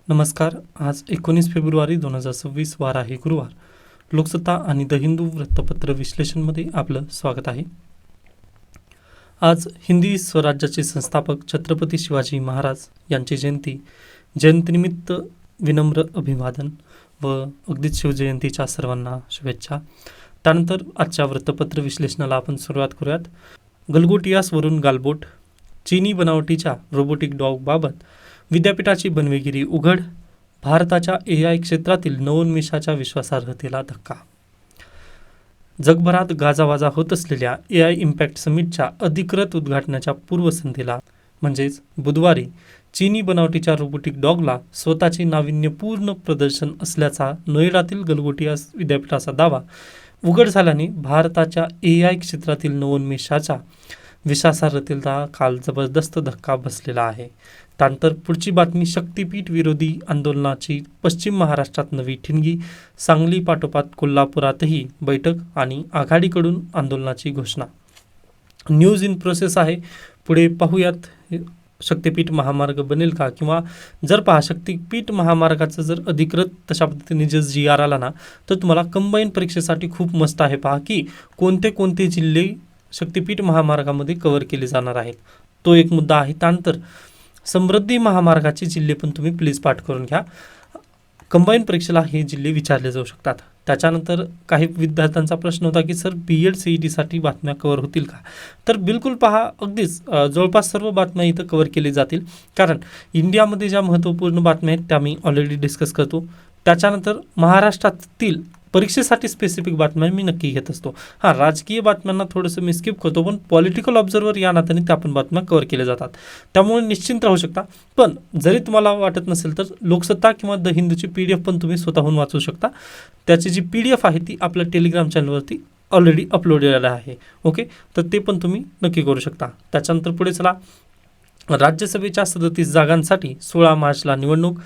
नमस्कार. आज 19 फेब्रुवारी 2026 वार आहे गुरुवार. लोकसत्ता आणि द हिंदू वृत्तपत्र विश्लेषणमध्ये आपलं स्वागत आहे. आज हिंदी स्वराज्याचे संस्थापक छत्रपती शिवाजी महाराज यांची जयंतीनिमित्त विनम्र अभिवादन व अगदीच शिवजयंतीच्या सर्वांना शुभेच्छा. त्यानंतर आजच्या वृत्तपत्र विश्लेषणाला आपण सुरुवात करूयात. गलगोटियासवरून गालबोट, चीनी बनावटीच्या रोबोटिक डॉगबाबत विद्यापीठाची बनवेगिरी उघड, भारताच्या AI क्षेत्रातील नवोन्मेषाच्या विश्वासार्हतेला धक्का. जगभरात गाजावाजा होत असलेल्या AI इम्पॅक्ट समिटच्या अधिकृत उद्घाटनाच्या पूर्वसंध्येला म्हणजेच बुधवारी चीनी बनावटीच्या रोबोटिक डॉगला स्वतःचे नाविन्यपूर्ण प्रदर्शन असल्याचा नोएडातील गलगोटिया विद्यापीठाचा दावा उघड झाल्याने भारताच्या AI क्षेत्रातील नवोन्मेषाच्या विश्वासार्हतेला काल जबरदस्त धक्का बसलेला आहे. त्यानंतर पुढची बातमी, शक्तीपीठ विरोधी आंदोलनाची पश्चिम महाराष्ट्रात नवी ठिणगी, सांगली पाठोपाठ कोल्हापुरातही बैठक आणि आघाडीकडून आंदोलनाची घोषणा. न्यूज इन प्रोसेस आहे. पुढे पाहूयात शक्तीपीठ महामार्ग बनेल का, किंवा जर पहा शक्तीपीठ महामार्गाचं जर अधिकृत तशा पद्धतीने जर GR आला ना तर तुम्हाला कंबाईन परीक्षेसाठी खूप मस्त आहे. पहा की कोणते कोणते जिल्हे शक्तीपीठ महामार्गामध्ये कव्हर केले जाणार आहेत, तो एक मुद्दा आहे. त्यानंतर समृद्धी महामार्गाचे जिल्हे पण तुम्ही प्लीज पाठ करून घ्या. कंबाईन परीक्षेला हे जिल्हे विचारले जाऊ शकतात. त्याच्यानंतर काही विद्यार्थ्यांचा प्रश्न होता की सर BEd CETसाठी बातम्या कव्हर होतील का, तर बिलकुल पहा, अगदीच जवळपास सर्व बातम्या इथं कव्हर केली जातील. कारण इंडियामध्ये ज्या महत्त्वपूर्ण बातम्या आहेत त्या मी ऑलरेडी डिस्कस करतो. त्याच्यानंतर महाराष्ट्रातील परीक्षेसाठी स्पेसिफिक बातम्या मी नक्की घेत असतो. राजकीय बातम्यांना थोडंसं मी स्किप करतो, पण पॉलिटिकल ऑब्झर्वर या नात्याने त्या पण बातम्या कव्हर केल्या जातात. त्यामुळे निश्चिंत राहू शकता. पण जरी तुम्हाला वाटत नसेल तर लोकसत्ता किंवा द हिंदूची PDF पण तुम्ही स्वतःहून वाचू शकता. त्याची जी PDF आहे ती आपल्या टेलिग्राम चॅनलवरती ऑलरेडी अपलोडेड आहे. ओके, तर ते पण तुम्ही नक्की करू शकता. त्याच्यानंतर पुढे चला. राज्यसभेच्या 37 जागांसाठी 16 मार्चला निवडणूक.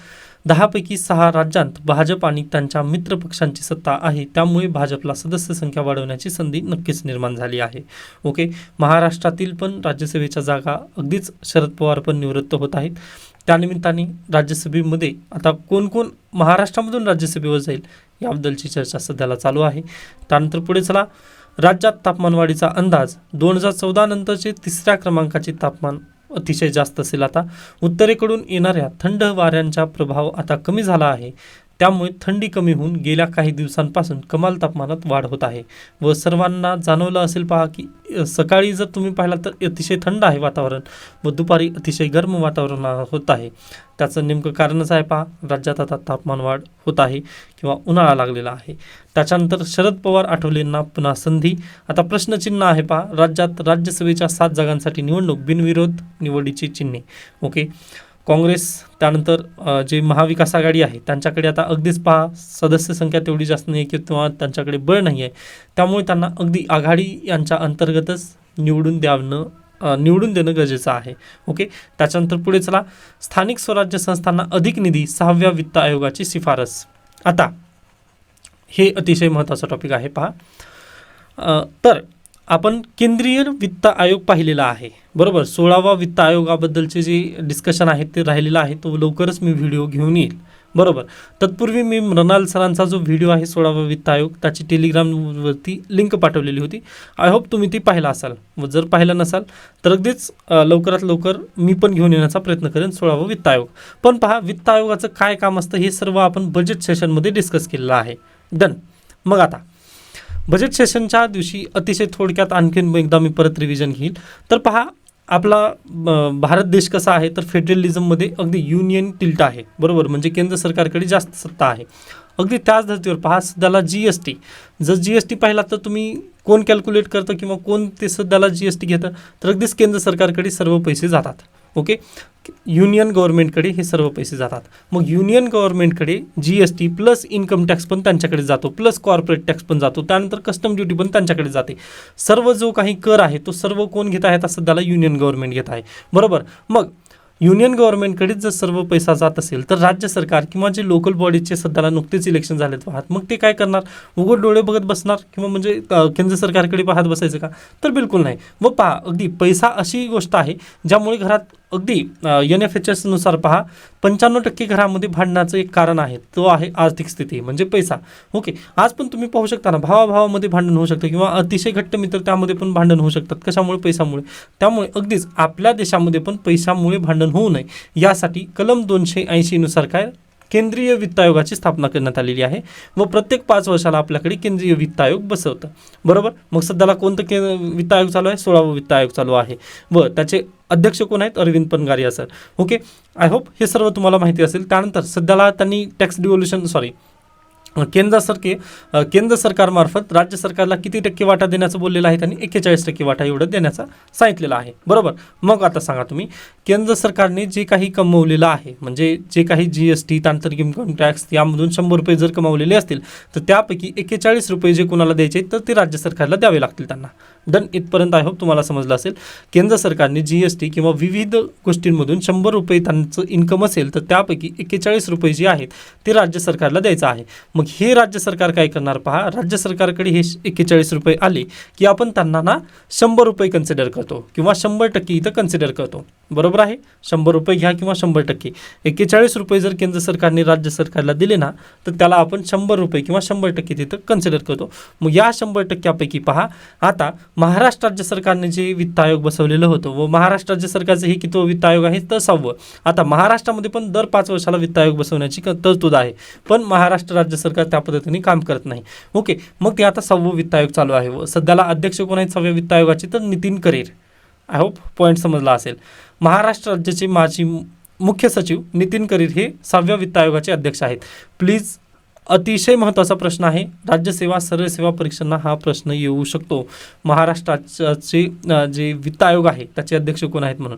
10 पैकी 6 राज्यांत भाजप आणि त्यांच्या मित्र पक्षांची सत्ता आहे, त्यामुळे भाजपला सदस्य संख्या वाढवण्याची संधी नक्कीच निर्माण झाली आहे. ओके, महाराष्ट्रातील पण राज्यसभेच्या जागा अगदीच शरद पवार पण निवृत्त होत आहेत. त्यानिमित्ताने राज्यसभेमध्ये आता कोण कोण महाराष्ट्रामधून राज्यसभेवर जाईल याबद्दलची चर्चा सध्याला चालू आहे. त्यानंतर पुढे चला. राज्यात तापमानवाढीचा अंदाज. 2014 नंतरचे 3ऱ्या क्रमांकाचे तापमान अतिशय जास्त असेल. आता उत्तरेकडून येणाऱ्या थंड वाऱ्यांचा प्रभाव आता कमी झाला आहे, त्यामुळे थंडी कमी होऊन गेल्या काही दिवसांपासून कमाल तापमानात वाढ होत आहे. व सर्वांना जाणवलं असेल पहा की सकाळी जर तुम्ही पाहिला तर अतिशय थंड आहे वातावरण व दुपारी अतिशय गरम वातावरण होत आहे. त्याचं नेमकं कारणच आहे पहा, राज्यात आता तापमान वाढ होत आहे किंवा उन्हाळा लागलेला आहे. त्याच्यानंतर शरद पवार आठवलेंना पुन्हा संधी. आता प्रश्नचिन्ह आहे पहा, राज्यात राज्यसभेच्या 7 जागांसाठी निवडणूक, बिनविरोध निवडीची चिन्हे. ओके, काँग्रेस त्यानंतर जे महाविकास आघाडी आहे त्यांच्याकडे आता अगदीच पहा सदस्य संख्या तेवढी जास्त नाही किंवा त्यांच्याकडे बळ नाही आहे, त्यामुळे त्यांना अगदी आघाडी यांच्या अंतर्गतच निवडून देणं गरजेचं आहे. ओके, त्याच्यानंतर पुढे चला. स्थानिक स्वराज्य संस्थांना अधिक निधी, 6व्या वित्त आयोगाची शिफारस. आता हे अतिशय महत्त्वाचा टॉपिक आहे पहा. तर आपण केंद्रीय वित्त आयोग पाहिलेला आहे, बरोबर. 16वा वित्त आयोगाबद्दलचे जे डिस्कशन आहे ते राहिलेलं आहे, तो लवकरच मी व्हिडिओ घेऊन येईल, बरोबर. तत्पूर्वी मी मृणाल सरांचा जो व्हिडिओ आहे 16वा वित्त आयोग, त्याची टेलिग्रामवरती लिंक पाठवलेली होती. आय होप तुम्ही ती पाहिला असाल. व जर पाहिलं नसाल तर अगदीच लवकरात लवकर मी पण घेऊन येण्याचा प्रयत्न करेन 16वा वित्त आयोग. पण पहा, वित्त आयोगाचं काय काम असतं हे सर्व आपण बजेट सेशनमध्ये डिस्कस केलेलं आहे. डन. मग आता बजेट सेशनच्या दिवशी अतिशय थोडक्यात आणखीन एकदा मी परत रिव्हिजन घेईल. तर पहा, आपला भारत देश कसा आहे तर फेडरलिझममध्ये अगदी युनियन टिल्ट आहे, बरोबर. म्हणजे केंद्र सरकारकडे जास्त सत्ता आहे. अगदी त्याच धर्तीवर पहा सध्याला GST, जर GST पाहिला तर तुम्ही कोण कॅल्क्युलेट करतं किंवा कोण ते सध्याला GST घेतं, तर अगदीच केंद्र सरकारकडे सर्व पैसे जातात. ओके, युनियन गव्हर्नमेंटकडे हे सर्व पैसे जातात. मग युनियन गव्हर्नमेंटकडे GST प्लस इन्कम टॅक्स पण त्यांच्याकडे जातो, प्लस कॉर्पोरेट टॅक्स पण जातो, त्यानंतर कस्टम ड्युटी पण त्यांच्याकडे जाते. सर्व जो काही कर आहे तो सर्व कोण घेत आहे तर सध्याला युनियन गव्हर्नमेंट घेत आहे, बरोबर. मग युनियन गव्हर्नमेंटकडेच जर सर्व पैसा जात असेल तर राज्य सरकार किंवा जे लोकल बॉडीजचे सध्याला नुकतेच इलेक्शन झालेत पाहत, मग ते काय करणार, उघड डोळे बघत बसणार किंवा म्हणजे केंद्र सरकारकडे पाहत बसायचं का, तर बिलकुल नाही. व पहा, अगदी पैसा अशी गोष्ट आहे ज्यामुळे घरात अगदी NFHS नुसार पहा 95% घरामध्ये भांडणाचं एक कारण आहे, तो आहे आर्थिक स्थिती म्हणजे पैसा. ओके, आज पण तुम्ही पाहू शकता ना, भावाभावामध्ये भांडण होऊ शकतं किंवा अतिशय घट्ट मित्र त्यामध्ये पण भांडण होऊ शकतात. कशामुळे? पैशामुळे. त्यामुळे अगदीच आपल्या देशामध्ये पण पैशामुळे भांडण होऊ नये यासाठी कलम 280 नुसार काय केंद्रीय वित्त आयोगाची स्थापना करण्यात आलेली आहे व प्रत्येक 5 वर्षाला आपल्याकडे केंद्रीय वित्त आयोग बसवतं. बरोबर. मग सध्याला कोणतं वित्त आयोग चालू आहे? 16वा वित्त आयोग चालू आहे व त्याचे अध्यक्ष कोण आहेत? Arvind Panagariya sir. Okay, I hope हे सर्व तुम्हाला माहिती असेल. त्यानंतर सध्याला त्यांनी टॅक्स डिव्होल्युशन केंद्र सरकारमार्फत राज्य सरकारला किती टक्के वाटा देण्याचं बोललेलं आहे त्यांनी? 41% वाटा एवढं देण्याचा सांगितलेलं आहे. बरोबर. मग आता सांगा तुम्ही, केंद्र सरकारने जे काही कमवलेलं आहे म्हणजे जे काही GST त्यानंतर इन्कम टॅक्स यामधून 100 रुपये जर कमावलेले असतील तर त्यापैकी 41 रुपये जे कोणाला द्यायचे तर ते राज्य सरकारला द्यावे लागतील त्यांना. डन. इथपर्यंत आय होप तुम्हाला समजलं असेल. केंद्र सरकारने GST किंवा विविध गोष्टींमधून 100 रुपये त्यांचं इन्कम असेल तर त्यापैकी 41 रुपये जे आहेत ते राज्य सरकारला द्यायचं आहे. मग हे राज्य सरकार काय करणार पहा, राज्य सरकारकडे हे 41 रुपये आले की आपण त्यांना ना 100 रुपये कन्सिडर करतो किंवा 100% इथं कन्सिडर करतो. बरोबर आहे. 100 रुपये घ्या किंवा 100%. 41 रुपये जर केंद्र सरकारने राज्य सरकारला दिले ना तर त्याला आपण 100 रुपये किंवा 100% तिथं कन्सिडर करतो. मग या 100%पैकी पहा, आता महाराष्ट्र राज्य सरकारने जे वित्त आयोग बसवलेलं होतं व महाराष्ट्र राज्य सरकारचं हे किती वित्त आयोग आहे तर 6वं. आता महाराष्ट्रामध्ये पण दर 5 वर्षाला वित्त आयोग बसवण्याची तरतूद आहे, पण महाराष्ट्र राज्य सरकार त्या पद्धतीने काम करत नाही. ओके, मग ते आता 6वं वित्त आयोग चालू आहे व सध्याला अध्यक्ष कोण आहेत 6व्या वित्त आयोगाचे तर नितीन करेर. आय होप पॉईंट समजला असेल. महाराष्ट्र राज्याचे माजी मुख्य सचिव नितीन करेर हे 6व्या वित्त आयोगाचे अध्यक्ष आहेत. प्लीज, अतिशय महत्त्वाचा प्रश्न आहे. राज्यसेवा सरळ सेवा परीक्षांना हा प्रश्न येऊ शकतो. महाराष्ट्राचे जे वित्त आयोग आहे त्याचे अध्यक्ष कोण आहेत म्हणून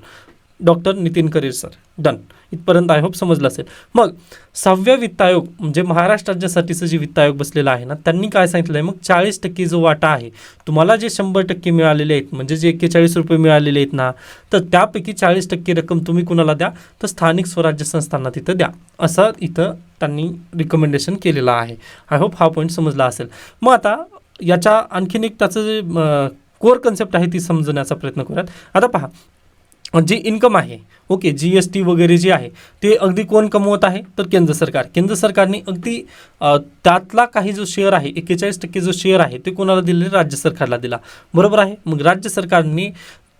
डॉक्टर नितीन करेर सर. डन. इथपर्यंत आय होप समजलं असेल. मग 6व्या वित्त आयोग म्हणजे महाराष्ट्र राज्यासाठीचं जे वित्त आयोग बसलेलं आहे ना त्यांनी काय सांगितलं आहे, मग 40% जो वाटा आहे तुम्हाला जे 100% मिळालेले आहेत म्हणजे जे 41 रुपये मिळालेले आहेत ना तर त्यापैकी 40% रक्कम तुम्ही कुणाला द्या तर स्थानिक स्वराज्य संस्थांना तिथं द्या, असं इथं त्यांनी रिकमेंडेशन केलेलं आहे. आय होप हा पॉईंट समजला असेल. मग आता याच्या आणखीन एक त्याचं जे कोर कन्सेप्ट आहे ती समजण्याचा प्रयत्न करूयात. आता पहा, जे इन्कम आहे, ओके, GST वगैरे जे आहे ते अगदी कोण कमवत आहे तर केंद्र सरकार. केंद्र सरकारने अगदी त्यातला काही जो शेअर आहे 41% जो शेअर आहे ते कोणाला दिले? राज्य सरकारला दिला. बरोबर आहे. मग राज्य सरकारने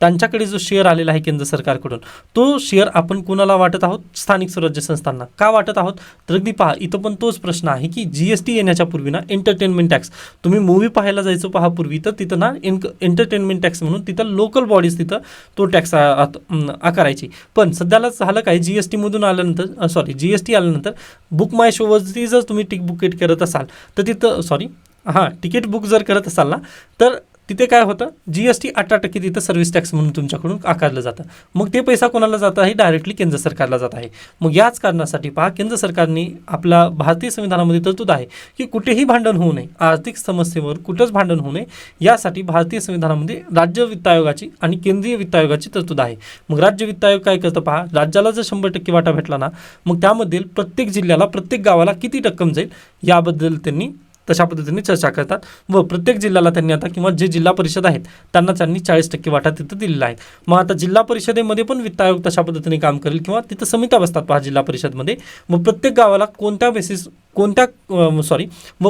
त्यांच्याकडे जो शेअर आलेला आहे केंद्र सरकारकडून तो शेअर आपण कोणाला वाटत आहोत? स्थानिक स्वराज्य संस्थांना. का वाटत आहोत तर अगदी पहा, इथं पण तोच प्रश्न आहे की GST येण्याच्या पूर्वी ना एंटरटेनमेंट टॅक्स, तुम्ही मूव्ही पाहायला जायचो पहा पूर्वी तर तिथं ना एंटरटेनमेंट टॅक्स म्हणून तिथं लोकल बॉडीज तिथं तो टॅक्स आकारायची. पण सध्याला झालं काय, GST आल्यानंतर बुक माय शोवरती जर तुम्ही तिकीट करत असाल तर तिथं तिकीट बुक जर करत असाल ना तर तिथे काय होतं, GST 18% तिथं सर्व्हिस टॅक्स म्हणून तुमच्याकडून आकारलं जातं. मग ते पैसा कोणाला जात आहे? डायरेक्टली केंद्र सरकारला जात आहे. मग याच कारणासाठी पहा, केंद्र सरकारने आपल्या भारतीय संविधानामध्ये तरतूद आहे की कुठेही भांडण होऊ नये, आर्थिक समस्येवर कुठंच भांडण होऊ नये यासाठी भारतीय संविधानामध्ये राज्य वित्त आयोगाची आणि केंद्रीय वित्त आयोगाची तरतूद आहे. मग राज्य वित्त आयोग काय करतं पहा, राज्याला जर 100% वाटा भेटला ना मग त्यामधील प्रत्येक जिल्ह्याला प्रत्येक गावाला किती रक्कम जाईल याबद्दल त्यांनी तशा पद्धतीने चर्चा करतात व प्रत्येक जिल्ह्याला त्यांनी आता किंवा जे जिल्हा परिषद आहेत त्यांनी 40% वाटा तिथं दिलेला आहे. मग आता जिल्हा परिषदेमध्ये पण वित्त आयोग तशा पद्धतीने काम करेल किंवा तिथं समित्या बसतात पहा जिल्हा परिषदमध्ये. मग प्रत्येक गावाला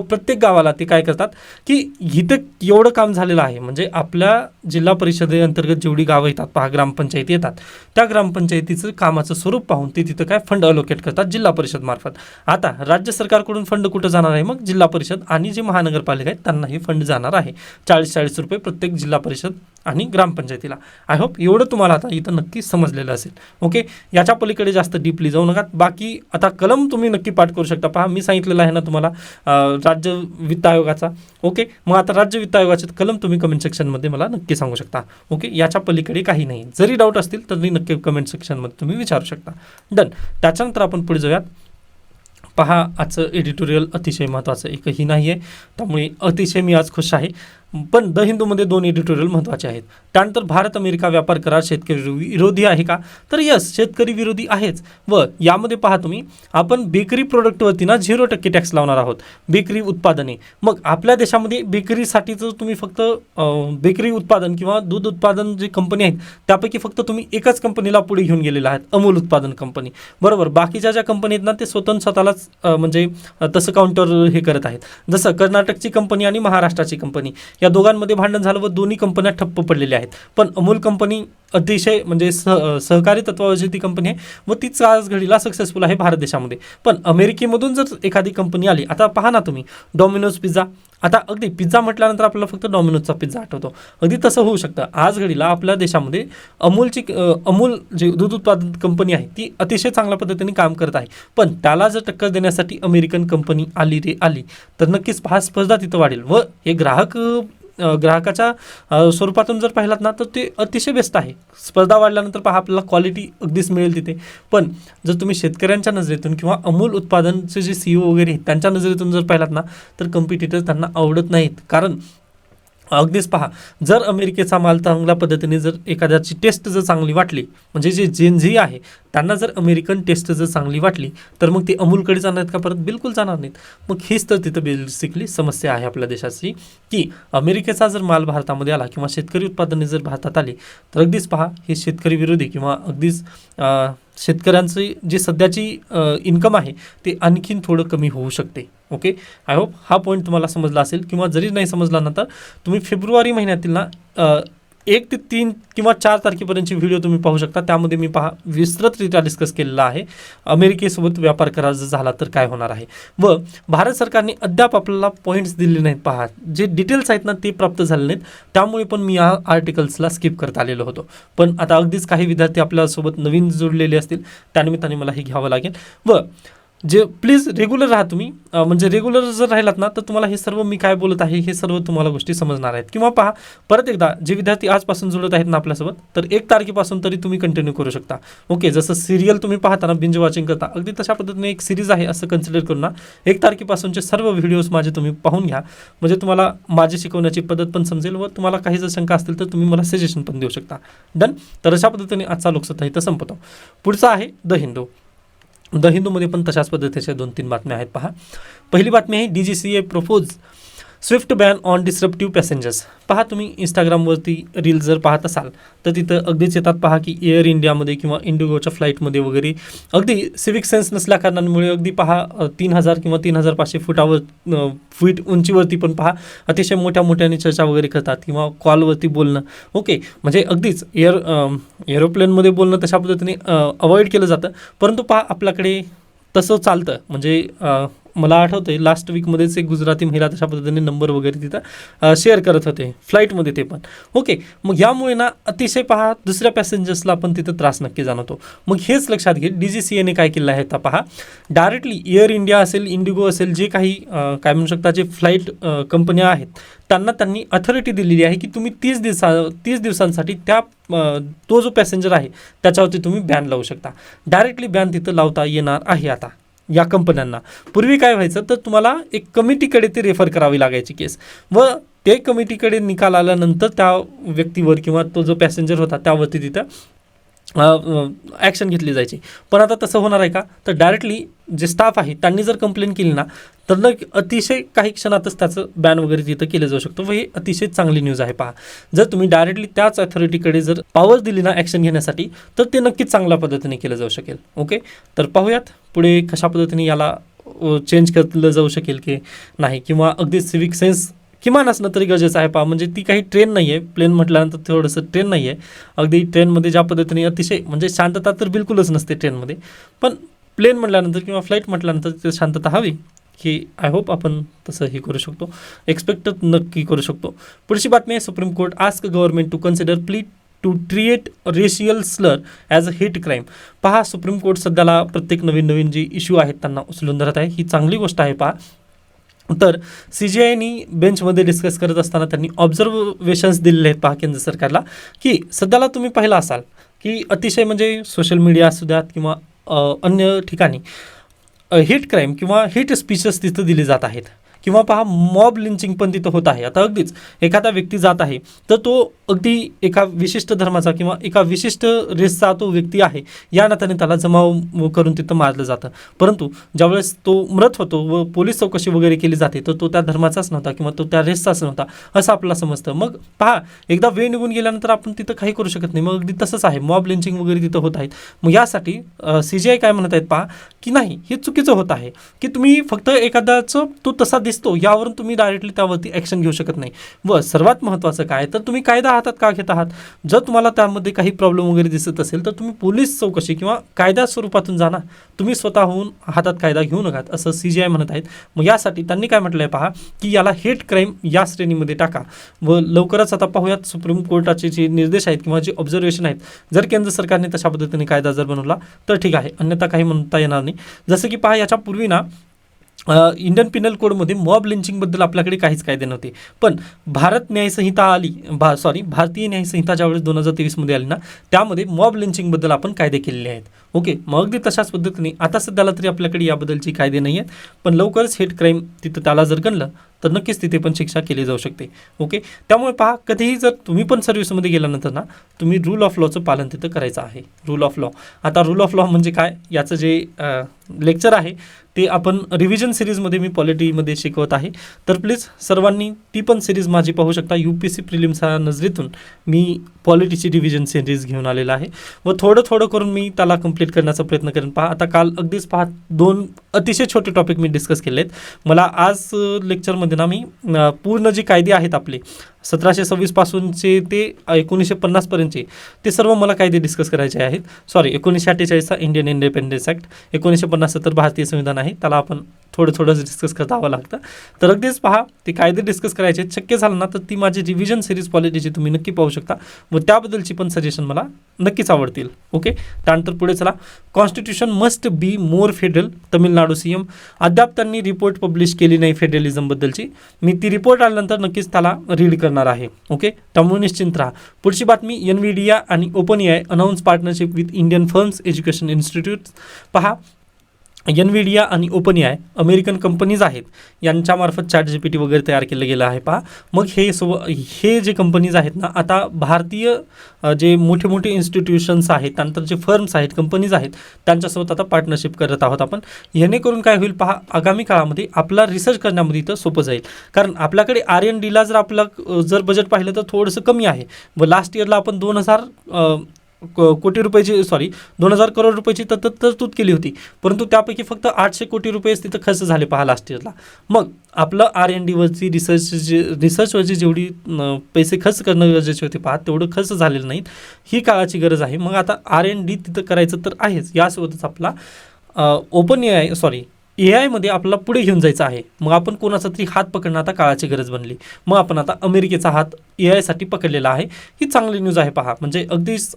प्रत्येक गावाला ते काय करतात की इथं एवढं काम झालेलं आहे म्हणजे आपल्या जिल्हा परिषदेअंतर्गत जेवढी गावं येतात पहा, ग्रामपंचायती येतात, त्या ग्रामपंचायतीचं कामाचं स्वरूप पाहून ते तिथं काय फंड अलोकेट करतात जिल्हा परिषद मार्फत. आता राज्य सरकारकडून फंड कुठं जाणार आहे? मग जिल्हा परिषद आणि जे महानगरपालिका आहेत त्यांना हे फंड जाणार आहे. 40 रुपये प्रत्येक जिल्हा परिषद आणि ग्रामपंचायतीला. आय होप एवढं तुम्हाला आता इथं नक्की समजलेलं असेल. ओके, याच्या पलीकडे जास्त डीपली जाऊ नका. बाकी आता कलम तुम्ही नक्की पाठ करू शकता. पहा, मी सांगितलेलं आहे ना तुम्हाला राज्य वित्त आयोगाचा. ओके, मग आता राज्य वित्त आयोगाचे कलम तुम्ही कमेंट सेक्शनमध्ये मला नक्की सांगू शकता. ओके, याच्या पलीकडे काही नाही. जरी डाऊट असतील तर नक्की कमेंट सेक्शनमध्ये तुम्ही विचारू शकता. डन. त्याच्यानंतर आपण पुढे जाऊयात. पहा, आजचं एडिटोरियल अतिशय महत्त्वाचं एकही नाही आहे, त्यामुळे अतिशय मी आज खुश आहे. पण द हिंदूमध्ये 2 एडिटोरियल महत्त्वाचे आहेत. त्यानंतर भारत अमेरिका व्यापार करार शेतकरी विरोधी आहे का, तर यस, शेतकरी विरोधी आहेच. व यामध्ये पहा तुम्ही, आपण बेकरी प्रोडक्टवरती ना 0% टॅक्स लावणार आहोत, बेकरी उत्पादने. मग आपल्या देशामध्ये बेकरीसाठीचं तुम्ही फक्त बेकरी उत्पादन किंवा दूध उत्पादन जी कंपनी आहेत त्यापैकी फक्त तुम्ही एकच कंपनीला पुढे घेऊन गेलेला आहात, अमूल उत्पादन कंपनी, बरोबर. बाकीच्या ज्या कंपनी आहेत ना ते स्वतःलाच म्हणजे तसं काउंटर हे करत आहेत. जसं कर्नाटकची कंपनी आणि महाराष्ट्राची कंपनी या दोघांमध्ये भांडण झालं व दोन्ही कंपन्या ठप्प पडलेल्या आहेत. पण अमूल कंपनी अतिशय म्हणजे सहकारी तत्वावरची ती कंपनी आहे व तीच आज घडीला सक्सेसफुल आहे भारत देशामध्ये. पण अमेरिकेमधून जर एखादी कंपनी आली, आता पहा ना तुम्ही डॉमिनोज पिझ्झा, आता अगदी पिझ्झा म्हटल्यानंतर आपल्याला फक्त डॉमिनोजचा पिझ्झा आठवतो, अगदी तसं होऊ शकतं. आज घडीला आपल्या देशामध्ये अमूल जी दूध उत्पादन कंपनी आहे ती अतिशय चांगल्या पद्धतीने काम करत आहे. पण त्याला जर टक्कर देण्यासाठी अमेरिकन कंपनी आली तर नक्कीच पहा स्पर्धा तिथं वाढेल व हे ग्राहकाच्या स्वरूपातून जर पाहिलात ना तर ते अतिशय बेस्ट आहे. स्पर्धा वाढल्यानंतर पहा आपल्याला क्वालिटी अगदीच मिळेल तिथे. पण जर तुम्ही शेतकऱ्यांच्या नजरेतून किंवा अमूल उत्पादनचे जे CEO वगैरे आहेत त्यांच्या नजरेतून जर पाहिलात ना तर कम्पिटिटर्स त्यांना आवडत नाहीत. कारण अगदीच पहा, जर अमेरिकेचा माल चांगल्या पद्धतीने जर एखाद्याची टेस्ट जर चांगली वाटली, म्हणजे जे जेनझी आहे त्यांना जर अमेरिकन टेस्ट जर चांगली वाटली तर मग ते अमूलकडे जाणार आहेत का, परत बिलकुल जाणार नाहीत. मग हीच तर तिथं बेसिकली समस्या आहे आपल्या देशाची, की अमेरिकेचा जर माल भारतामध्ये आला किंवा शेतकरी उत्पादने जर भारतात आली तर अगदीच पहा हे शेतकरी विरोधी किंवा अगदीच शेतकऱ्यांची जी सध्याची इन्कम आहे ते आणखीन थोडं कमी होऊ शकते. ओके, आय होप हा पॉईंट तुम्हाला समजला असेल, किंवा जरी नाही समजला ना तर तुम्ही फेब्रुवारी महिन्यातील ना 1 ते 3 किंवा 4 तारखेपर्यंतची व्हिडिओ तुम्ही पाहू शकता. त्यामध्ये मी पहा विस्तृतरित्या डिस्कस केलेला आहे अमेरिकेसोबत व्यापार करार जर झाला तर काय होणार आहे. व भारत सरकारने अद्याप आपल्याला पॉईंट्स दिले नाहीत, पहा जे डिटेल्स आहेत ना ते प्राप्त झाले नाहीत. त्यामुळे पण मी या आर्टिकल्सला स्किप करत आलेलो होतो. पण आता अगदीच काही विद्यार्थी आपल्यासोबत नवीन जोडलेले असतील त्यानिमित्ताने मला हे घ्यावं लागेल. व जे प्लीज रेग्युलर राहा तुम्ही, म्हणजे रेग्युलर जर राहिलात ना तर तुम्हाला हे सर्व मी काय बोलत आहे हे सर्व तुम्हाला गोष्टी समजणार आहेत. किंवा पहा परत एकदा जे विद्यार्थी आजपासून जोडत आहेत ना आपल्यासोबत, तर 1 तारखेपासून तरी तुम्ही कंटिन्यू करू शकता. ओके, जसं सिरियल तुम्ही पाहता ना बिंज वॉचिंग करता, अगदी तशा पद्धतीने एक सिरीज आहे असं कन्सिडर करून ना 1 तारखेपासूनचे सर्व व्हिडिओज माझे तुम्ही पाहून घ्या. म्हणजे तुम्हाला माझी शिकवण्याची पद्धत पण समजेल व तुम्हाला काही जर शंका असतील तर तुम्ही मला सजेशन पण देऊ शकता. डन. तर अशा पद्धतीने आजचा लोकसत्ता इथं संपतो. पुढचा आहे द हिंदू. द हिंदूमध्ये पण तशाच पद्धतीच्या 2-3 बातम्या आहेत. पहा, पहिली बातमी आहे DGCA propose Swift ban on डिसरप्टिव्ह passengers. पहा तुम्ही इंस्टाग्रामवरती रील जर पाहत असाल तर तिथं अगदीच येतात पहा की एअर इंडियामध्ये किंवा इंडिगोच्या फ्लाईटमध्ये वगैरे अगदी सिविक सेन्स नसल्या कारणांमुळे अगदी पहा 3000 किंवा 3500 फीट उंचीवरती पण पहा अतिशय मोठ्याने चर्चा वगैरे करतात किंवा कॉलवरती बोलणं. ओके, म्हणजे अगदीच एरोप्लेनमध्ये बोलणं तशा पद्धतीने अवॉइड केलं जातं. परंतु पहा आपल्याकडे तसं चालतं. म्हणजे मला आठवतं आहे लास्ट वीकमध्येच एक गुजराती महिला तशा पद्धतीने नंबर वगैरे तिथं शेअर करत होते फ्लाईटमध्ये ते पण. ओके, मग यामुळे ना अतिशय पहा दुसऱ्या पॅसेंजर्सला पण तिथं त्रास नक्की जाणवतो. मग हेच लक्षात घे DGCAने काय केलं आहे तर पहा डायरेक्टली एअर इंडिया असेल, इंडिगो असेल, जे काही काय म्हणू शकता जे फ्लाईट कंपन्या आहेत त्यांनी अथॉरिटी दिलेली आहे की तुम्ही 30 दिवसांसाठी तो जो पॅसेंजर आहे त्याच्यावरती तुम्ही बॅन लावू शकता. डायरेक्टली बॅन तिथं लावता येणार आहे आता या कंपन्यांना. पूर्वी काय व्हायचं तर तुम्हाला एक कमिटीकडे ते रेफर करावी लागायची केस व ते कमिटीकडे निकाल आल्यानंतर त्या व्यक्तीवर किंवा तो जो पॅसेंजर होता त्यावरती तिथं ॲक्शन घेतली जायची. पण आता तसं होणार आहे का, तर डायरेक्टली जे स्टाफ आहे त्यांनी जर कंप्लेंट केली ना तर अतिशय काही क्षणातच त्याचं बॅन वगैरे तिथं केलं जाऊ शकतं व हे अतिशय चांगली न्यूज आहे. पहा जर तुम्ही डायरेक्टली त्याच अथॉरिटीकडे जर पॉवर दिली ना ॲक्शन घेण्यासाठी तर ते नक्कीच चांगल्या पद्धतीने केलं जाऊ शकेल. ओके, तर पाहूयात पुढे कशा पद्धतीने याला चेंज केलं जाऊ शकेल की नाही, किंवा अगदी सिविक सेन्स किमान असणं तरी गरजेचं आहे. पहा म्हणजे ती काही ट्रेन नाही आहे, प्लेन म्हटल्यानंतर थोडंसं ट्रेन नाही आहे. अगदी ट्रेनमध्ये ज्या पद्धतीने अतिशय म्हणजे शांतता तर बिलकुलच नसते ट्रेनमध्ये, पण प्लेन म्हटल्यानंतर किंवा फ्लाईट म्हटल्यानंतर तिथे शांतता हवी की आय होप आपण तसं हे करू शकतो, एक्सपेक्ट नक्की करू शकतो. पुढची बातमी आहे supreme court ask government to consider plea to treat racial slur as a hate crime. पहा सुप्रीम कोर्ट सध्याला प्रत्येक नवीन जी इश्यू आहेत त्यांना उचलून धरत आहे. ही चांगली गोष्ट आहे. पहा तर CGIनी बेंचमध्ये डिस्कस करत असताना त्यांनी ऑब्झर्वेशन्स दिलेले आहेत पहा केंद्र सरकारला की सध्याला तुम्ही पाहिलं असाल की अतिशय म्हणजे सोशल मीडिया असू द्यात किंवा अन्य ठिकाणी हेट क्राईम किंवा हेट स्पीचेस तिथं दिले जात आहेत. किंवा पहा मॉब लिंचिंग पण तिथं होत आहे. आता अगदीच एखादा व्यक्ती जात आहे तर तो अगदी एका विशिष्ट धर्माचा किंवा एका विशिष्ट रेसचा तो व्यक्ती आहे या नात्याने त्याला जमाव करून तिथं मारलं जातं. परंतु ज्यावेळेस तो मृत होतो व पोलीस चौकशी वगैरे केली जाते तर तो त्या धर्माचाच नव्हता किंवा तो त्या रेसचाच नव्हता असं आपल्याला समजतं. मग पहा एकदा वेळ निघून गेल्यानंतर आपण तिथं काही करू शकत नाही. मग अगदी तसंच आहे, मॉब लिंचिंग वगैरे तिथं होत आहेत. मग यासाठी CGI काय म्हणत आहेत पहा की नाही, हे चुकीचं होत आहे की तुम्ही फक्त एखाद्याचं तो तसा दिसतो यावरून तुम्ही डायरेक्टली त्यावरती ॲक्शन घेऊ शकत नाही. व सर्वात महत्त्वाचं काय तर तुम्ही कायदा हातात का घेत आहात. जर तुम्हाला त्यामध्ये काही प्रॉब्लेम वगैरे दिसत असेल तर तुम्ही पोलीस चौकशी किंवा कायदा स्वरूपातून जा ना, तुम्ही स्वतःहून हातात कायदा घेऊ नका असं CGI म्हणत आहेत. मग यासाठी त्यांनी काय म्हटलं आहे पहा की याला हेट क्राईम या श्रेणीमध्ये टाका. व लवकरच आता पाहूयात सुप्रीम कोर्टाचे जे निर्देश आहेत किंवा जे ऑब्झर्वेशन आहेत, जर केंद्र सरकारने तशा पद्धतीने कायदा जर बनवला तर ठीक आहे, अन्यथा काही म्हणता येणार नाही. जसं की पहा याच्या पूर्वी ना इंडियन पिनल कोडमध्ये मॉब लिंचिंगबद्दल आपल्याकडे काहीच कायदे नव्हते. पण भारत न्यायसंहिता आली भारतीय न्यायसंहिता ज्यावेळेस 2023मध्ये आली ना, त्यामध्ये मॉब लिंचिंगबद्दल आपण कायदे केलेले आहेत. ओके, मग अगदी तशाच पद्धतीने आता सध्याला तरी आपल्याकडे याबद्दलची कायदे नाही आहेत, पण लवकरच हेट क्राईम तिथं त्याला जर गणलं तर नक्कीच तिथे पण शिक्षा केली जाऊ शकते. ओके, त्यामुळे पहा कधीही जर तुम्ही पण सर्व्हिसमध्ये गेल्यानंतर ना तुम्ही रूल ऑफ लॉचं पालन तिथं करायचं आहे. रूल ऑफ लॉ, आता रूल ऑफ लॉ म्हणजे काय याचं जे लेक्चर आहे ते आपण रिव्हिजन सिरीजमध्ये मी पॉलिटीमध्ये शिकवत आहे. तर प्लीज सर्वांनी ती पण सिरीज माझी पाहू शकता. UPSC प्रिलिम्सच्या नजरेतून मी पॉलिटीची रिव्हिजन सिरीज घेऊन आलेला आहे व थोडं थोडं करून मी त्याला कंप्लीट करण्याचा प्रयत्न करेन. पहा आता काल अगदीच पहा 2 अतिशय छोटे टॉपिक मी डिस्कस केले आहेत. मला आज लेक्चरमध्ये ना मी पूर्ण जी कायदे आहेत आपले 1726 पासूनचे ते 1950 पर्यंतचे ते सर्व मला कायदे डिस्कस करायचे आहेत. 1948चा इंडियन इंडिपेंडन्स ॲक्ट, 1950 तर भारतीय संविधान आहे, त्याला आपण थोडं डिस्कस करता यावं लागतं. तर अगदीच पहा ते कायदे डिस्कस करायचे, शक्य झालं ना तर ती माझी रिव्हिजन सिरीज पॉलिटीची तुम्ही नक्की पाहू शकता व त्याबद्दलची पण सजेशन मला नक्कीच आवडतील. ओके, त्यानंतर पुढे चला. Constitution must be more federal, Tamil Nadu CM. अद्याप त्यांनी रिपोर्ट पब्लिश केली नाही फेडरलिझमबद्दलची. मी ती रिपोर्ट आल्यानंतर नक्कीच त्याला रीड करणार आहे. ओके, त्यामुळे निश्चिंत राहा. पुढची बातमी, NVIDIA आणि OpenAI announce partnership with Indian firms education institutes. पहा NVIDIA आणि OpenAI अमेरिकन कंपनीज आहेत, यांच्यामार्फत ChatGPT वगैरे तयार केलं गेलं आहे. पहा मग हे जे कंपनीज आहेत ना, आता भारतीय जे मोठे मोठे इन्स्टिट्यूशन्स आहेत, त्यानंतर जे फर्म्स आहेत, कंपनीज आहेत, त्यांच्यासोबत आता पार्टनरशिप करत आहोत आपण. जेणेकरून काय होईल पहा, आगामी काळामध्ये आपला रिसर्च करण्यामध्ये इथं सोपं जाईल. कारण आपल्याकडे R&Dला जर आपलं जर बजेट पाहिलं तर थोडंसं कमी आहे व लास्ट इयरला आपण 2000 करोड रुपयाची तरतूद केली होती, परंतु त्यापैकी फक्त 800 कोटी रुपये तिथं खर्च झाले पहा लास्ट इयरला. मग आपलं R&Dवरची रिसर्चवरची जेवढी पैसे खर्च करणं गरजेचे होते पहा, तेवढं खर्च झालेलं नाहीत. ही काळाची गरज आहे. मग आता R&D तिथं करायचं तर आहेच, यासोबतच आपला AI मध्ये आपल्याला पुढे घेऊन जायचं आहे. मग आपण कोणाचा तरी हात पकडणं आता काळाची गरज बनली. मग आपण आता अमेरिकेचा हात AI साठी पकडलेला आहे. ही चांगली न्यूज आहे पहा. म्हणजे अगदीच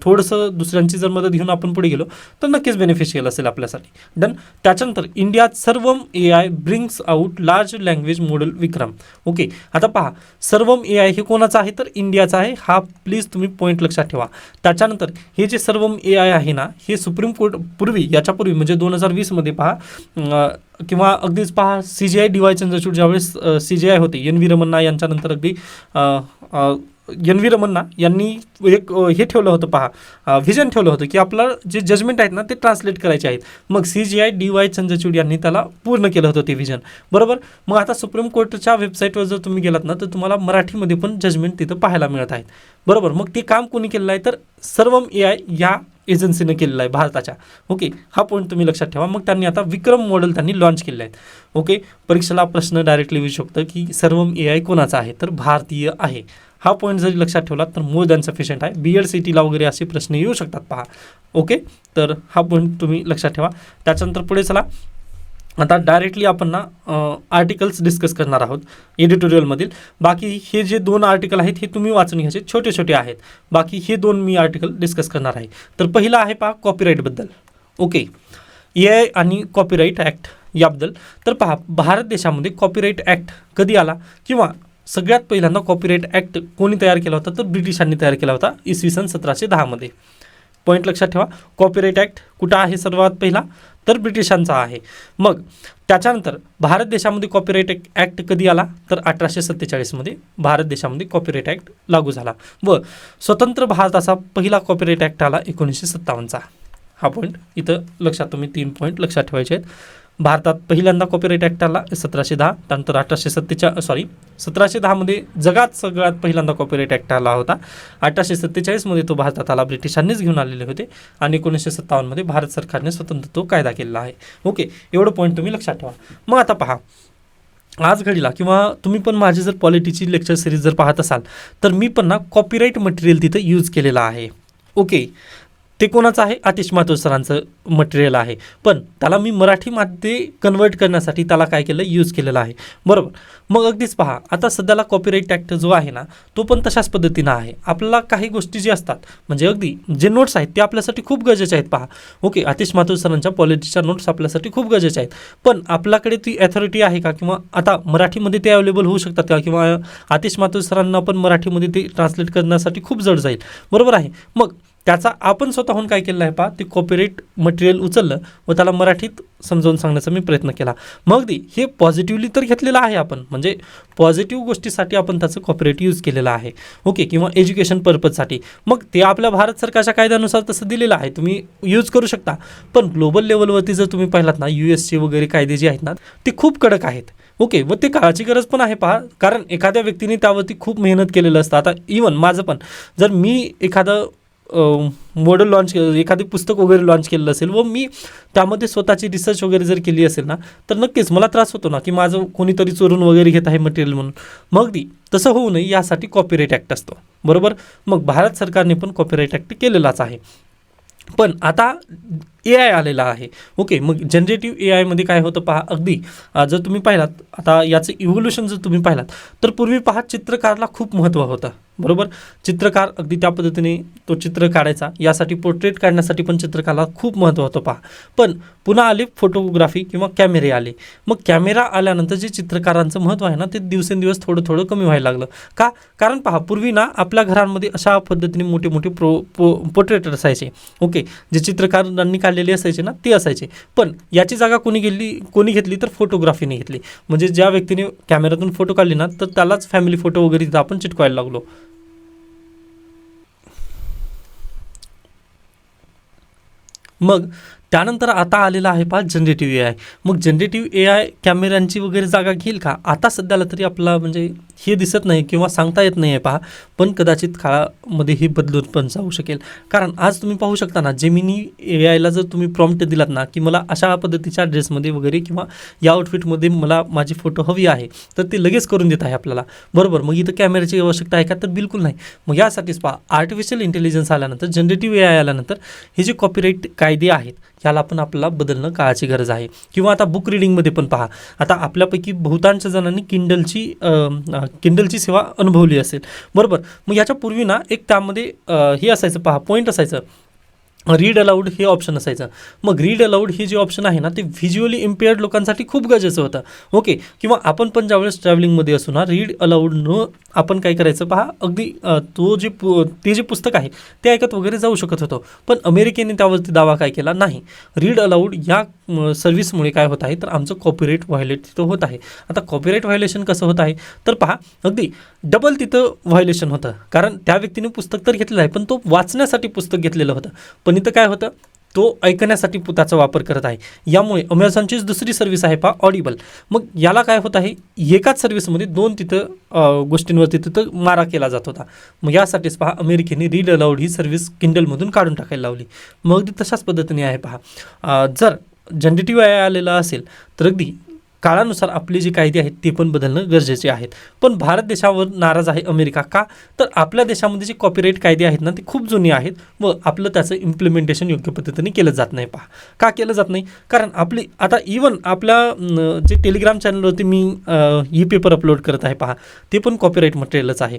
थोडंसं दुसऱ्यांची जर मदत घेऊन आपण पुढे गेलो तर नक्कीच बेनिफिशियल असेल आपल्यासाठी. डन. त्याच्यानंतर इंडियात Sarvam AI brings out large language model Vikram. Okay, आता पहा सर्वम AI हे कोणाचं आहे तर इंडियाचं आहे. हा प्लीज तुम्ही पॉईंट लक्षात ठेवा. त्याच्यानंतर हे जे सर्वम AI आहे ना, हे सुप्रीम कोर्ट याच्यापूर्वी म्हणजे 2020मध्ये पहा किंवा अगदीच पहा CGI DY चंद्रचूड ज्यावेळेस CGI होते NV रमन्ना यांच्यानंतर अगदी NV रमन्ना यांनी एक हे ठेवलं होतं पहा, व्हिजन ठेवलं होतं की आपलं जे जजमेंट आहेत ना ते ट्रान्सलेट करायचे आहेत. मग CGI DY चंद्रचूड यांनी त्याला पूर्ण केलं होतं ते व्हिजन, बरोबर. मग आता सुप्रीम कोर्टच्या वेबसाईटवर जर तुम्ही गेलात ना तर तुम्हाला मराठीमध्ये पण जजमेंट तिथं पाहायला मिळत आहेत, बरोबर. मग ते काम कोणी केलेलं आहे तर सर्वम AI या एजन्सीनं केलेलं आहे भारताच्या. ओके, हा पॉईंट तुम्ही लक्षात ठेवा. मग त्यांनी आता विक्रम मॉडेल त्यांनी लॉन्च केले आहेत. ओके, परीक्षेला प्रश्न डायरेक्टली येऊ शकतं की सर्वम AI कोणाचा आहे तर भारतीय आहे. हा पॉईंट जरी लक्षात ठेवला तर मोर दॅन सफिशियंट आहे. BEd CETला वगैरे असे प्रश्न येऊ शकतात पहा. ओके, तर हा पॉईंट तुम्ही लक्षात ठेवा. त्याच्यानंतर पुढे चला. आता डायरेक्टली आपण ना आर्टिकल्स डिस्कस करणार आहोत एडिटोरियलमधील. बाकी हे जे 2 आर्टिकल आहेत हे तुम्ही वाचून घ्यायचे, छोटे छोटे आहेत. बाकी हे 2 मी आर्टिकल डिस्कस करणार आहे. तर पहिला आहे पहा कॉपीराईटबद्दल. ओके, AI आणि कॉपीराईट ॲक्ट याबद्दल. तर पहा भारत देशामध्ये कॉपीराईट ॲक्ट कधी आला किंवा सगळ्यात पहिल्यांदा कॉपीराईट ॲक्ट कोणी तयार केला होता तर ब्रिटिशांनी तयार केला होता इसवी सन 1710मध्ये. पॉईंट लक्षात ठेवा. कॉपीराईट ॲक्ट कुठं आहे सर्वात पहिला, तर ब्रिटिशांचा आहे. मग त्याच्यानंतर भारत देशामध्ये कॉपीराईट ॲक्ट कधी आला, तर 1847मध्ये भारत देशामध्ये कॉपीराईट ॲक्ट लागू झाला. व स्वतंत्र भारताचा पहिला कॉपीराईट ॲक्ट आला 1957चा. हा पॉईंट इथं लक्षात, तुम्ही 3 पॉईंट लक्षात ठेवायचे आहेत. भारतात पहिल्यांदा कॉपीराईट ॲक्ट आला 1710, त्यानंतर 1710मध्ये जगात सगळ्यात पहिल्यांदा कॉपीराईट ॲक्ट आला होता. 1847मध्ये तो भारतात आला, ब्रिटिशांनीच घेऊन आलेले होते. आणि 1957मध्ये भारत सरकारने स्वतंत्र तो कायदा केलेला आहे. ओके, एवढं पॉईंट तुम्ही लक्षात ठेवा. मग आता पहा, आज घडीला किंवा तुम्ही पण माझी जर पॉलिटीची लेक्चर सिरीज जर पाहत असाल, तर मी पण ना कॉपीराईट मटेरियल तिथं यूज केलेलं आहे. ओके, ते कोणाचं आहे, आतिश माथुर सरांचं मटेरियल आहे, पण त्याला मी मराठीमध्ये कन्वर्ट करण्यासाठी त्याला काय केलं, यूज केलेलं आहे. बरोबर. मग अगदीच पहा, आता सध्याला कॉपीराईट ॲक्ट जो आहे ना, तो पण तशाच पद्धतीनं आहे. आपल्याला काही गोष्टी जी असतात, म्हणजे अगदी जे नोट्स आहेत ते आपल्यासाठी खूप गरजेचे आहेत. पहा, ओके, आतिश माथुर सरांच्या पॉलिटीच्या नोट्स आपल्यासाठी खूप गरजेच्या आहेत, पण आपल्याकडे ती अथॉरिटी आहे का, किंवा आता मराठीमध्ये ते अवेलेबल होऊ शकतात का, किंवा आतिश माथुर सरांना पण मराठीमध्ये ते ट्रान्सलेट करण्यासाठी खूप जड जाईल. बरोबर आहे. मग त्याचा आपण स्वतःहून काय केलं आहे पहा, ते कॉपीराईट मटेरियल उचललं व त्याला मराठीत समजावून सांगण्याचा मी प्रयत्न केला. मग हे पॉझिटिव्हली तर घेतलेलं आहे आपण, म्हणजे पॉझिटिव्ह गोष्टीसाठी आपण त्याचं कॉपीराईट यूज केलेलं आहे. ओके, किंवा एज्युकेशन पर्पजसाठी. मग ते आपल्या भारत सरकारच्या कायद्यानुसार तसं दिलेलं आहे, तुम्ही यूज करू शकता. पण ग्लोबल लेवलवरती जर तुम्ही पाहिलात ना, US वगैरे कायदे जे आहेत ना, ते खूप कडक आहेत. ओके, व ते काळाची गरज पण आहे पहा, कारण एखाद्या व्यक्तीने त्यावरती खूप मेहनत केलेलं असतं. आता इवन माझं पण, जर मी एखादं मॉडेल लॉन्च केलं, एखादी पुस्तक वगैरे लॉन्च केलेलं असेल व मी त्यामध्ये स्वतःची रिसर्च वगैरे जर केली असेल ना, तर नक्कीच मला त्रास होतो ना, की माझं कोणीतरी चोरून वगैरे घेत आहे मटेरियल म्हणून. मग तसं होऊ नये यासाठी कॉपीराईट ॲक्ट असतो. बरोबर. मग भारत सरकारने पण कॉपीराईट ॲक्ट केलेलाच आहे. पण आता AI आलेला आहे. ओके, मग जनरेटिव्ह AIमध्ये काय होतं पहा, अगदी जर तुम्ही पाहिलात, आता याचं इव्होल्युशन जर तुम्ही पाहिलात, तर पूर्वी पहा चित्रकारला खूप महत्त्व होतं. बरोबर. चित्रकार अगदी त्या पद्धतीने तो चित्र काढायचा, यासाठी पोर्ट्रेट काढण्यासाठी पण चित्रकारला खूप महत्त्व होतं पहा. पण पुन्हा आले फोटोग्राफी किंवा कॅमेरे आले. मग कॅमेरा आल्यानंतर जे चित्रकारांचं महत्त्व आहे ना, ते दिवसेंदिवस थोडं थोडं कमी व्हायला लागलं. का? कारण पहा, पूर्वी ना आपल्या घरांमध्ये अशा पद्धतीने मोठे मोठे पोर्ट्रेट असायचे. ओके, जे चित्रकारांनी काढलेले असायचे ना, ते असायचे. पण याची जागा कोणी घेतली, तर फोटोग्राफीने घेतली. म्हणजे ज्या व्यक्तीने कॅमेऱ्यातून फोटो काढले ना, तर त्यालाच फॅमिली फोटो वगैरे तिथं आपण चिटकवायला लागलो. मग त्यानंतर आता आलेला आहे पहा जनरेटिव्ह AI. मग जनरेटिव्ह AI कॅमेऱ्यांची वगैरे जागा घेईल का, आता सध्याला तरी आपला म्हणजे हे दिसत नाही किंवा सांगता येत नाही आहे पहा. पण कदाचित काळामध्ये ही बदलून पण जाऊ शकेल. कारण आज तुम्ही पाहू शकता ना, जेमिनी AIला जर तुम्ही प्रॉम्प्ट दिलात ना, की मला अशा पद्धतीच्या ड्रेसमध्ये वगैरे किंवा या आउटफिटमध्ये मला माझी फोटो हवी आहे, तर ते लगेच करून देत आहे आपल्याला. बरोबर. मग इथं कॅमेऱ्याची आवश्यकता आहे का, तर बिलकुल नाही. मग यासाठीच पहा, आर्टिफिशियल इंटेलिजन्स आल्यानंतर, जनरेटिव्ह AI आल्यानंतर हे जे कॉपीराईट कायदे आहेत ह्याला पण आपल्याला बदलणं काळाची गरज आहे. किंवा आता बुक रिडिंगमध्ये पण पहा, आता आपल्यापैकी बहुतांश जणांनी किंडलची सेवा अनुभवली असेल. बरोबर. मग याच्या पूर्वी ना एक त्यामध्ये हे असायचं पहा, पॉईंट असायचं, रीड अलाउड हे ऑप्शन असायचं. मग रीड अलाउड हे जे ऑप्शन आहे ना, ते व्हिज्युअली इम्पेअर्ड लोकांसाठी खूप गरजेचं होतं. ओके, किंवा आपण पण ज्यावेळेस ट्रॅव्हलिंगमध्ये असू ना, रीड अलाउड न आपण काय करायचं पहा, अगदी ते जे पुस्तक आहे ते ऐकत वगैरे जाऊ शकत होतो. पण अमेरिकेने त्यावरती दावा काय केला, नाही, रीड अलाउड या सर्व्हिसमुळे काय होत आहे, तर आमचं कॉपीराईट व्हायोलेट तिथं होत आहे. आता कॉपीराईट व्हायोलेशन कसं होत आहे, तर पहा, अगदी डबल तिथं व्हायोलेशन होतं. कारण त्या व्यक्तीने पुस्तक तर घेतलेलं आहे, पण तो वाचण्यासाठी पुस्तक घेतलेलं होतं. पण इथं काय होतं, तो ऐकण्यासाठी त्याचा वापर करत आहे. यामुळे अमेझॉनचीच दुसरी सर्व्हिस आहे पहा, ऑडिबल. मग याला काय होत आहे, एकाच सर्व्हिसमध्ये 2 तिथं गोष्टींवरती तिथं मारा केला जात होता. मग यासाठीच पहा, अमेरिकेने रीड अलाउड ही सर्व्हिस किंडलमधून काढून टाकायला लावली. मग अगदी तशाच पद्धतीने आहे पहा. जर जनरेटिव्ह AI आलेला असेल, तर अगदी काळानुसार आपले जे कायदे आहेत ते पण बदलणं गरजेचे आहेत. पण भारत देशावर नाराज आहे अमेरिका. का? तर आपल्या देशामध्ये जे कॉपीराईट कायदे आहेत ना, ते खूप जुने आहेत व आपलं त्याचं इम्प्लिमेंटेशन योग्य पद्धतीने केलं जात नाही. पहा, का केलं जात नाही, कारण आपली आता इवन आपल्या जे टेलिग्राम चॅनलवरती मी ई-पेपर अपलोड करत आहे पहा, ते पण कॉपीराईट मटेरियलच आहे.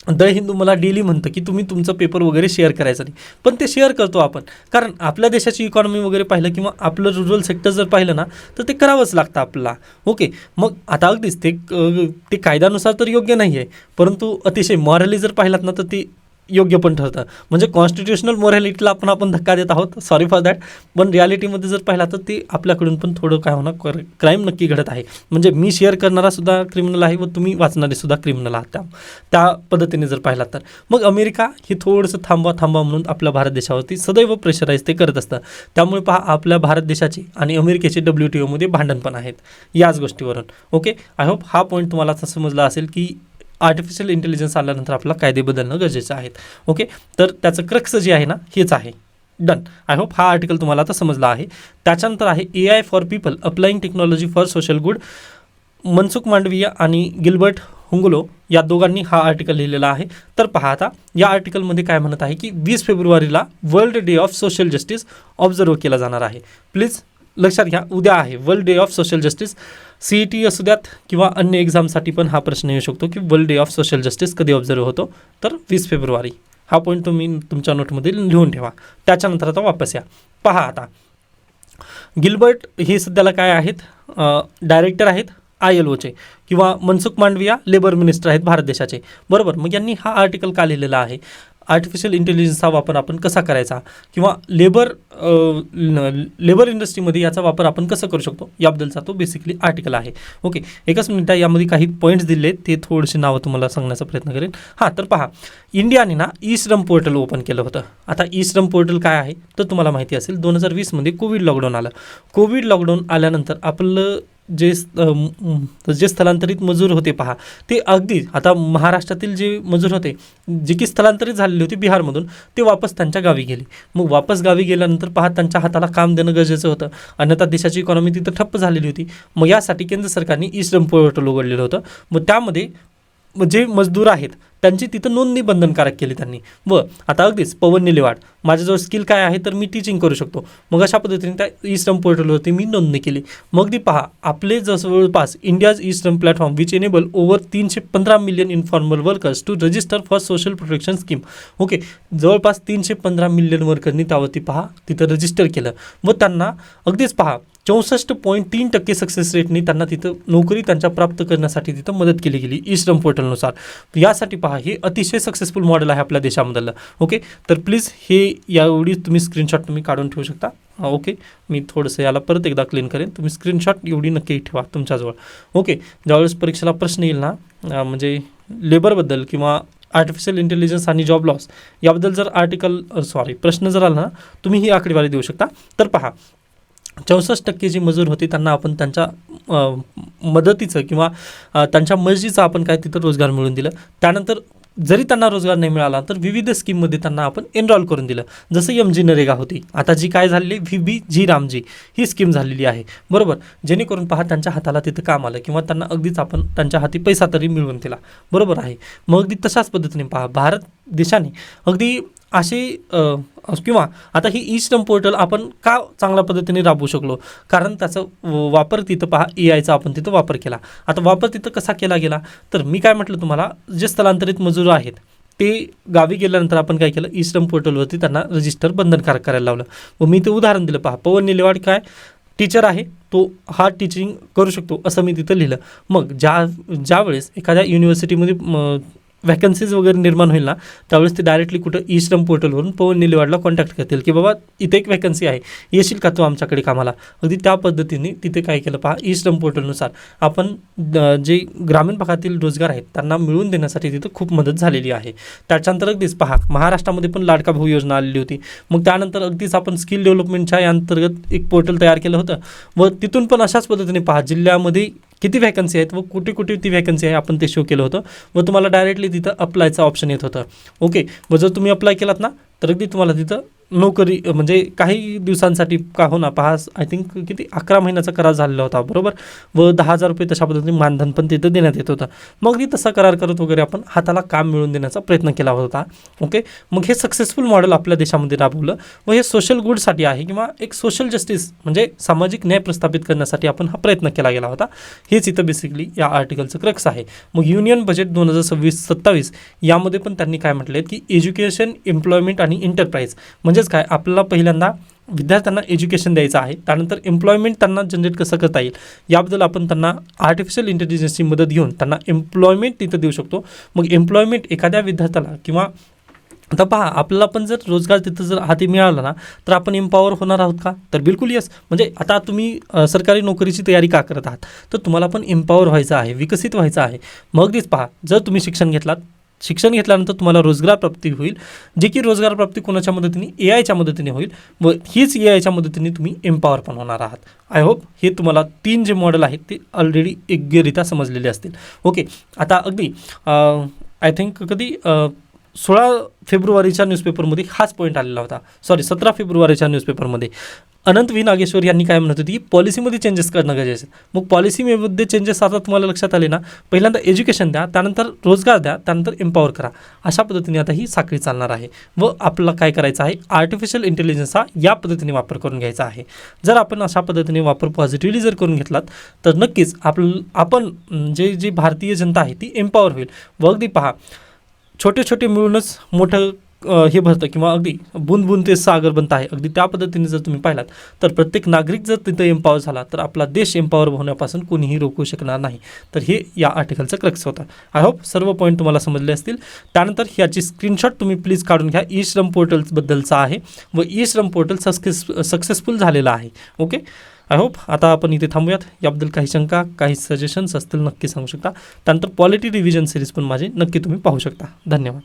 द हिंदू मला डेली म्हणतं की तुम्ही तुमचं पेपर वगैरे शेअर करायचं नाही, पण ते शेअर करतो आपण. कारण आपल्या देशाची इकॉनॉमी वगैरे पाहिलं किंवा आपलं रुरल सेक्टर जर पाहिलं ना, तर ते करावंच लागतं आपल्याला. ओके, मग आता अगदीच ते कायद्यानुसार तर योग्य नाही आहे, परंतु अतिशय मॉरली जर पाहिलात ना, तर ते योग्य पण ठरतं. म्हणजे कॉन्स्टिट्युशनल मोरॅलिटीला आपण धक्का देत आहोत, सॉरी फॉर दॅट. पण रियालिटीमध्ये जर पाहिला तर ते आपल्याकडून पण थोडं काय होणार, क्राईम नक्की घडत आहे. म्हणजे मी शेअर करणारा सुद्धा क्रिमिनल आहे व तुम्ही वाचणारे सुद्धा क्रिमिनल आहात त्या पद्धतीने जर पाहिला तर. मग अमेरिका हे थोडंसं थांबवा म्हणून आपल्या भारत देशावरती सदैव प्रेशराईज ते करत असतं. त्यामुळे पहा आपल्या भारत देशाचे आणि अमेरिकेचे WTOमध्ये भांडण पण आहेत याच गोष्टीवरून. ओके, आय होप हा पॉईंट तुम्हाला असं समजला असेल की आर्टिफिशियल इंटेलिजन्स आल्यानंतर आपला कायदे बदलणं गरजेचं आहे. ओके, तर त्याचं क्रक्स जे आहे ना हेच आहे. डन. आय होप हा आर्टिकल तुम्हाला आता समजला आहे. त्याच्यानंतर आहे AI for people applying technology for social good. Mansukh Mandaviya आणि गिल्बर्ट हुंगलो या दोघांनी हा आर्टिकल लिहिलेला आहे. तर पहा आता या आर्टिकलमध्ये काय म्हणत आहे की 20 फेब्रुवारीला world day of social justice observe केला जाणार आहे. प्लीज लक्षात घ्या, उद्या आहे world day of social justice. CET असू द्यात किंवा अन्य एक्झामसाठी पण हा प्रश्न येऊ शकतो की world day of social justice कधी ऑब्झर्व होतो, तर 20 फेब्रुवारी. हा पॉईंट तुम्ही तुमच्या नोटमध्ये लिहून ठेवा. त्याच्यानंतर आता वापस या. पहा आता गिल्बर्ट हे सध्याला काय आहेत, डायरेक्टर आहेत ILOचे, किंवा मनसुख मांडविया लेबर मिनिस्टर आहेत भारत देशाचे, बरोबर. मग यांनी हा आर्टिकल का लिहिलेला आहे, आर्टिफिशियल इंटेलिजन्सचा वापर आपण कसा करायचा किंवा लेबर इंडस्ट्रीमध्ये याचा वापर आपण कसं करू शकतो याबद्दलचा तो बेसिकली आर्टिकल आहे. ओके, एकच मिनिट, यामध्ये काही पॉईंट्स दिले ते थोडेसे नावं तुम्हाला सांगण्याचा प्रयत्न करेन. हां, तर पहा इंडियाने ना ई-श्रम पोर्टल ओपन केलं होतं. आता ई-श्रम पोर्टल काय आहे तर तुम्हाला माहिती असेल 2020मध्ये कोविड लॉकडाऊन आलं. कोविड लॉकडाऊन आल्यानंतर आपलं जे स्थलांतरित मजूर होते पहा, ते अगदी आता महाराष्ट्रातील जे मजूर होते जे की स्थलांतरित झालेले होते बिहारमधून, ते वापस त्यांच्या गावी गेले. मग वापस गावी गेल्यानंतर पहा त्यांच्या हाताला काम देणं गरजेचं होतं, अन्यथा देशाची इकॉनॉमी तिथं ठप्प झालेली होती. मग यासाठी केंद्र सरकारने ई-श्रम पोर्टल उघडलेलं होतं. मग त्यामध्ये जे मजदूर आहेत त्यांची तिथं नोंदणी बंधनकारक केली त्यांनी. व आता अगदीच पवन निलेवाड, माझ्याजवळ स्किल काय आहे तर मी टीचिंग करू शकतो. मग अशा पद्धतीने त्या ई-श्रम पोर्टलवरती मी नोंदणी केली. मग ती पहा आपले जवळपास India's e Shram platform which enable over 315 million informal workers to register for social protection scheme. Okay, जवळपास 315 मिलियन वर्करनी त्यावरती पहा तिथं रजिस्टर केलं व त्यांना अगदीच पहा 64.3% सक्सेस रेटनी त्यांना तिथं नोकरी त्यांच्या प्राप्त करण्यासाठी तिथं मदत केली गेली ई-श्रम पोर्टलनुसार. यासाठी पहा हे अतिशय सक्सेसफुल मॉडेल आहे आपल्या देशामधलं. ओके, तर प्लीज हे यावेळी तुम्ही स्क्रीनशॉट तुम्ही काढून ठेवू शकता. ओके, मी थोडंसं याला परत एकदा क्लीन करेन. तुम्ही स्क्रीनशॉट एवढी नक्की ठेवा तुमच्याजवळ. ओके, ज्यावेळेस परीक्षेला प्रश्न येईल ना, म्हणजे लेबरबद्दल किंवा आर्टिफिशियल इंटेलिजन्स आणि जॉब लॉस याबद्दल जर प्रश्न जर आला ना, तुम्ही ही आकडेवारी देऊ शकता. तर पहा 64% जे मजूर होते त्यांना आपण त्यांच्या मदतीचं किंवा त्यांच्या मर्जीचं आपण काय तिथं रोजगार मिळवून दिलं. त्यानंतर जरी त्यांना रोजगार नाही मिळाला तर विविध स्कीममध्ये त्यांना आपण एनरोल करून दिलं. जसं MG नरेगा होती, आता जी काय झालेली VBG रामजी ही स्कीम झालेली आहे, बरोबर. जेणेकरून पहा त्यांच्या हाताला तिथं काम आलं किंवा त्यांना अगदीच आपण त्यांच्या हाती पैसा तरी मिळवून दिला, बरोबर आहे. मग अगदी तशाच पद्धतीने पहा भारत देशाने अगदी असे किंवा आता ही ई-श्रम पोर्टल आपण का चांगल्या पद्धतीने राबवू शकलो, कारण त्याचा वापर तिथं पहा AIचा आपण तिथं वापर केला. आता वापर तिथं कसा केला गेला तर मी काय म्हटलं तुम्हाला, जे स्थलांतरित मजूर आहेत ते गावी गेल्यानंतर आपण काय केलं, ई-श्रम पोर्टलवरती त्यांना रजिस्टर बंधनकारक करायला लावलं. व मी ते उदाहरण दिलं पहा, पवन निलेवाड काय टीचर आहे, तो हा टीचिंग करू शकतो असं मी तिथं लिहिलं. मग ज्यावेळेस एखाद्या युनिव्हर्सिटीमध्ये वॅकन्सीज वगैरे निर्माण होईल ना, त्यावेळेस ते डायरेक्टली कुठं ई-श्रम पोर्टलवरून पवन निलेवाडला कॉन्टॅक्ट करतील की बाबा इथे एक वॅकन्सी आहे, येशील का तू आमच्याकडे कामाला. अगदी त्या पद्धतीने तिथे काय केलं पहा, ई-श्रम पोर्टलनुसार आपण जे ग्रामीण भागातील रोजगार आहेत त्यांना मिळवून देण्यासाठी तिथं खूप मदत झालेली आहे. त्याच्यानंतर अगदीच पहा महाराष्ट्रामध्ये पण लाडका भाऊ योजना आलेली होती. मग त्यानंतर अगदीच आपण स्किल डेव्हलपमेंटच्या अंतर्गत एक पोर्टल तयार केलं होतं व तिथून पण अशाच पद्धतीने पहा जिल्ह्यामध्ये किती वॅकन्सी आहेत व कुठे ती वॅकन्सी आहे आपण ते शो केलं होतं व तुम्हाला डायरेक्टली तिथं अप्लायचा ऑप्शन येत होतं. ओके, व जर तुम्ही अप्लाय केलात ना तर अगदी तुम्हाला तिथं नोकरी म्हणजे काही दिवसांसाठी का हो ना पहा, आय थिंक किती 11 महिन्याचा करार झालेला होता, बरोबर. व 10,000 रुपये तशा पद्धतीने मानधन पण तिथं देण्यात येत होतं. मग ती तसा करार करत वगैरे आपण हाताला काम मिळवून देण्याचा प्रयत्न केला होता. ओके, मग हे सक्सेसफुल मॉडेल आपल्या देशामध्ये राबवलं व हे सोशल गुडसाठी आहे किंवा एक सोशल जस्टिस म्हणजे सामाजिक न्याय प्रस्थापित करण्यासाठी आपण हा प्रयत्न केला गेला होता. हेच इथं बेसिकली या आर्टिकलचं क्रक्स आहे. मग युनियन बजेट 2026-27 यामध्ये पण त्यांनी काय म्हटलं की एज्युकेशन, एम्प्लॉयमेंट आणि एंटरप्राइज म्हणजेच काय, आपल्याला पहिल्यांदा विद्यार्थ्यांना एज्युकेशन द्यायचं आहे, त्यानंतर एम्प्लॉयमेंट त्यांना जनरेट कसं करता येईल याबद्दल आपण त्यांना आर्टिफिशियल इंटेलिजन्सची मदत घेऊन त्यांना एम्प्लॉयमेंट तिथं देऊ शकतो. मग एम्प्लॉयमेंट एखाद्या विद्यार्थ्याला किंवा आता पहा, आपल्याला पण जर रोजगार तिथं जर हाती मिळाला ना, तर आपण एम्पॉवर होणार आहोत का? तर बिलकुल येस. म्हणजे आता तुम्ही सरकारी नोकरीची तयारी का करत आहात? तर तुम्हाला पण एम्पॉवर व्हायचं आहे, विकसित व्हायचं आहे. मग अगदीच पहा, जर तुम्ही शिक्षण घेतलात, शिक्षण घेतल्यानंतर तुम्हाला रोजगार प्राप्ती होईल, जे की रोजगार प्राप्ती कोणाच्या मदतीने? एआयच्या मदतीने होईल व हीच एआयच्या मदतीने तुम्ही एम्पॉवर पण होणार आहात. आय होप हे तुम्हाला 3 जे मॉडेल आहेत ते ऑलरेडी योग्यरित्या समजलेले असतील. ओके, आता अगदी आय थिंक कधी 16 फेब्रुवारीच्या न्यूजपेपरमध्ये हाच पॉईंट आलेला होता. सॉरी, 17 फेब्रुवारीच्या न्यूजपेपरमध्ये अनंत व्ही नागेश्वर यांनी काय म्हणत होती की पॉलिसीमध्ये चेंजेस करणं गरजेचं आहे. मग पॉलिसीमध्ये चेंजेस आता तुम्हाला लक्षात आले ना, पहिल्यांदा एज्युकेशन द्या, त्यानंतर रोजगार द्या, त्यानंतर एम्पॉवर करा. अशा पद्धतीने आता ही साखळी चालणार आहे व आपल्याला काय करायचं आहे, आर्टिफिशियल इंटेलिजन्सचा या पद्धतीने वापर करून घ्यायचा आहे. जर आपण अशा पद्धतीने वापर पॉझिटिव्हली जर करून घेतलात तर नक्कीच आपण जे भारतीय जनता आहे ती एम्पॉवर होईल. व अगदी पहा, छोटे छोटे मिळूनच मोठं हे भरतं किंवा अगदी बुंद बुंद ते सागर बनत आहे. अगदी त्या पद्धतीने जर तुम्ही पाहिलात तर प्रत्येक नागरिक जर तिथं एम्पॉवर झाला तर आपला देश एम्पॉवर होण्यापासून कोणीही रोखू शकणार नाही. तर हे या आर्टिकलचं क्रक्स होता. आय होप सर्व पॉईंट तुम्हाला समजले असतील. त्यानंतर ह्याची स्क्रीनशॉट तुम्ही प्लीज काढून घ्या. ई श्रम पोर्टलबद्दलचा आहे व ई श्रम पोर्टल सक्सेसफुल झालेलं आहे. ओके, आय होप आता आपण इथे थांबूयात. याबद्दल काही शंका, काही सजेशन्स असतील नक्की सांगू शकता. त्यानंतर पॉलिटी रिव्हिजन सिरीज पण माझे नक्की तुम्ही पाहू शकता. धन्यवाद.